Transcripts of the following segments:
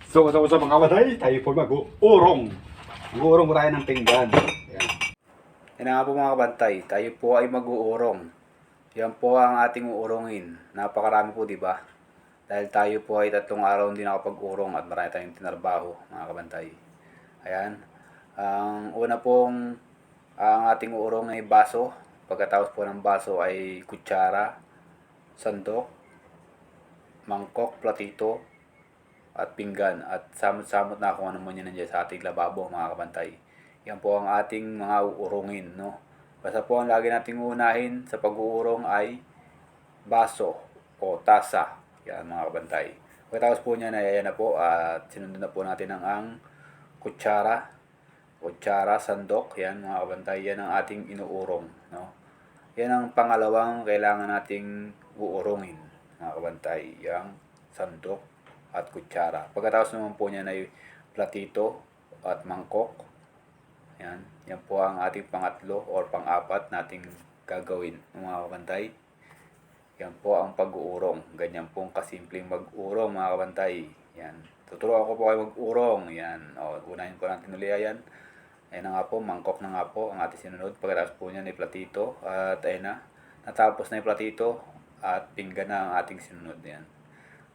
So mga kabatay, tayo po mag-uurong. Mag-uurong tayo ng pinggan. Yan. Yan nga po mga kabantay, tayo po ay mag-uurong. Yan po ang ating uurongin. Napakarami po, di ba? Dahil tayo po ay 3 araw hindi nakapag-urong at marami tayong tinarbaho, mga kabantay. Ayan. Ang una pong ang ating uurong ay baso. Pagkatapos po ng baso ay kutsara, sandok, mangkok, platito, at pinggan, at samot-samot na kung ano man yun nandiyan sa ating lababo, mga kabantay. Yan po ang ating mga uurongin, no? Basta po ang lagi nating uunahin sa pag-uurong ay baso o tasa. Yan mga kabantay. Pagkatapos po niya na yan na po at sinundan na po natin ang kutsara, sandok. Yan mga kabantay, yan ang ating inuurong, no? Yan ang pangalawang kailangan nating uurongin, mga kabantay, yung sandok at kutsara. Pagkatapos naman po niyan ay platito at mangkok. Yan. Yan po ang ating pangatlo or pang-apat nating gagawin, mga kabantay. Yan po ang pag-uurong. Ganyan pong kasimpleng mag-urong, mga kabantay. Yan. Tuturuan ko po kayo mag-urong. Yan. O, unahin po natin ulit yan. Ayan na nga po, mangkok na nga po ang ating sinunod. Pagkatapos po niyan ay platito. At ayun na. Natapos na yung platito at pinggan na ang ating sinunod. Yan.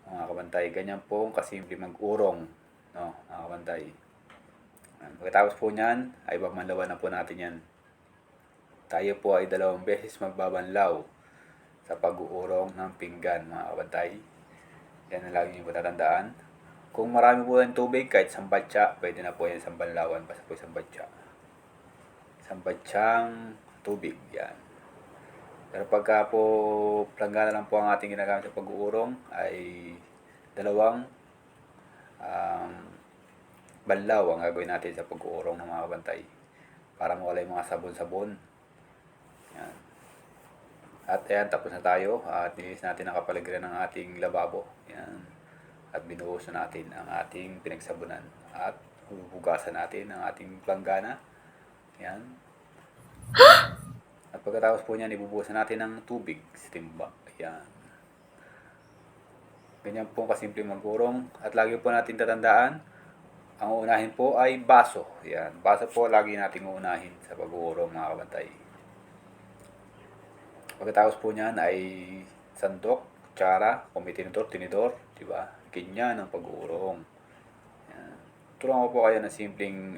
Mga kabantay, ganyan po kasimple mag-urong, no, mga kabantay. Pagkatapos po niyan ay babanlawan na po natin yan. Tayo po ay 2 beses magbabanlaw sa pag-uurong ng pinggan, mga kabantay. Yan ang lagi niyo po tatandaan. Kung marami po yung tubig, kahit sambatsa, pwede na po yan isang banlawan. Basta po isang batsa. Isang batsang tubig, yan. Pero pagka po planggana lang po ang ating ginagamit sa pag-uurong ay 2 banlaw ang gagawin natin sa pag-uurong ng mga kabantay para mawala yung mga sabon-sabon. Yan. At ayan, tapos na tayo at nilinis natin ang kapaligiran ng ating lababo. Yan. At binuhos na natin ang ating pinagsabunan at hugasan natin ang ating planggana. Yan. At pagkatapos po niyan, ibubuhusan natin ng tubig sa timba. Ayan. Ganyan po kasimple mag-urong. At lagi po natin tatandaan, ang uunahin po ay baso. Ayan. Baso po lagi natin uunahin sa pag-uurong, mga kabantay. Pagkatapos po niyan ay sandok, kutsara, kung may tinidor, diba? Ganyan ang pag-uurong. Ayan. Turuan ko po kayo ng simpleng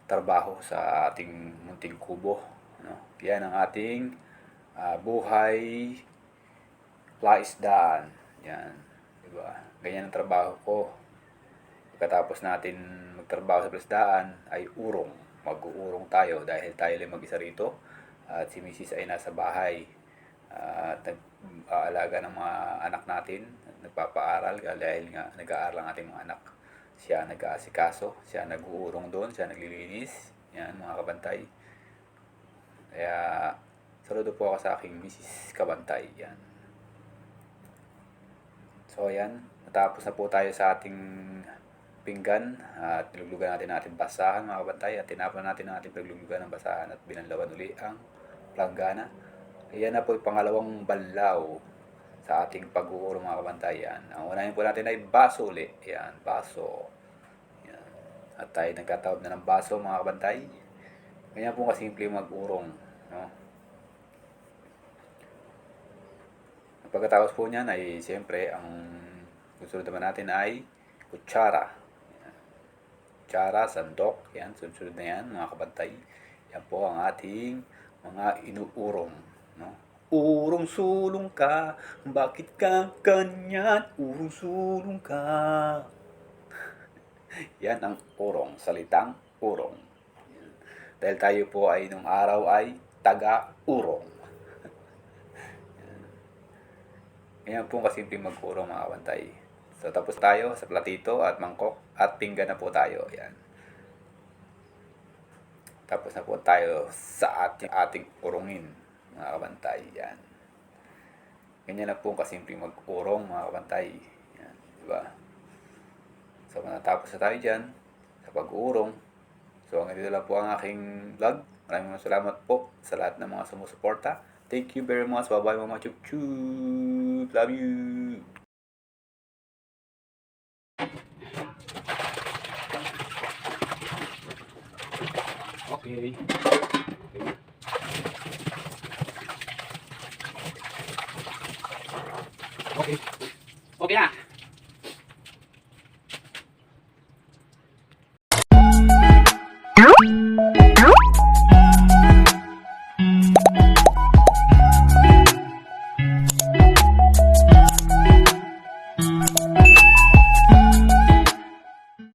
trabaho sa ating munting kubo. No? Yan ang ating buhay laisdaan. Yan. Diba? Ganyan ang trabaho ko. Pagkatapos natin magtrabaho sa plasdaan ay urong. Mag-uurong tayo dahil tayo lang mag-isa rito. At si Mrs. ay nasa bahay. At nag-aalaga ng mga anak natin. Nagpapaaral dahil nga nag-aaral ang ating mga anak. Siya nag-aasikaso. Siya nag-uurong doon. Siya naglilinis. Yan mga kabantay. Kaya saludo po ako sa aking Mrs. Kabantay. Yan. So yan, natapos na po tayo sa ating pinggan at niluglugan natin ating basahan, mga kabantay, at tinapon natin ang ating pagluglugan ng basahan at binanlawan uli ang planggana. Ayan na po yung pangalawang banlaw sa ating pag-uurong, mga kabantay. Yan. Ang unahin po natin ay baso uli. Yan, baso. Yan. At tayo nagkatawag na ng baso, mga kabantay. Ganyan po kasimple mag-urong, no? Pagkatapos po niyan ay siyempre ang susunod naman natin ay kutsara. Kutsara, sandok, yan, sunod na yan, mga kabantay. Yan po ang ating mga inuurong, no? Urong sulong ka, bakit ka ganyan? Urong sulong ka. Yan ang urong, salitang urong. Dahil tayo po ay nung araw ay taga-urong. Ganyan po kasimple mag-urong, mga kabantay. So tapos tayo sa platito at mangkok at pinggan na po tayo. Yan. Tapos na po tayo sa ating urongin, mga kabantay. Yan. Ganyan na po kasimple mag-urong, mga kabantay. Yan. Diba? So natapos na tayo dyan sa pag-uurong. So hanggang dito lang po ang aking vlog. Maraming salamat po sa lahat ng mga sumusuporta. Thank you very much. Bye-bye mga chup-chup. Love you. Okay. Okay. Okay na.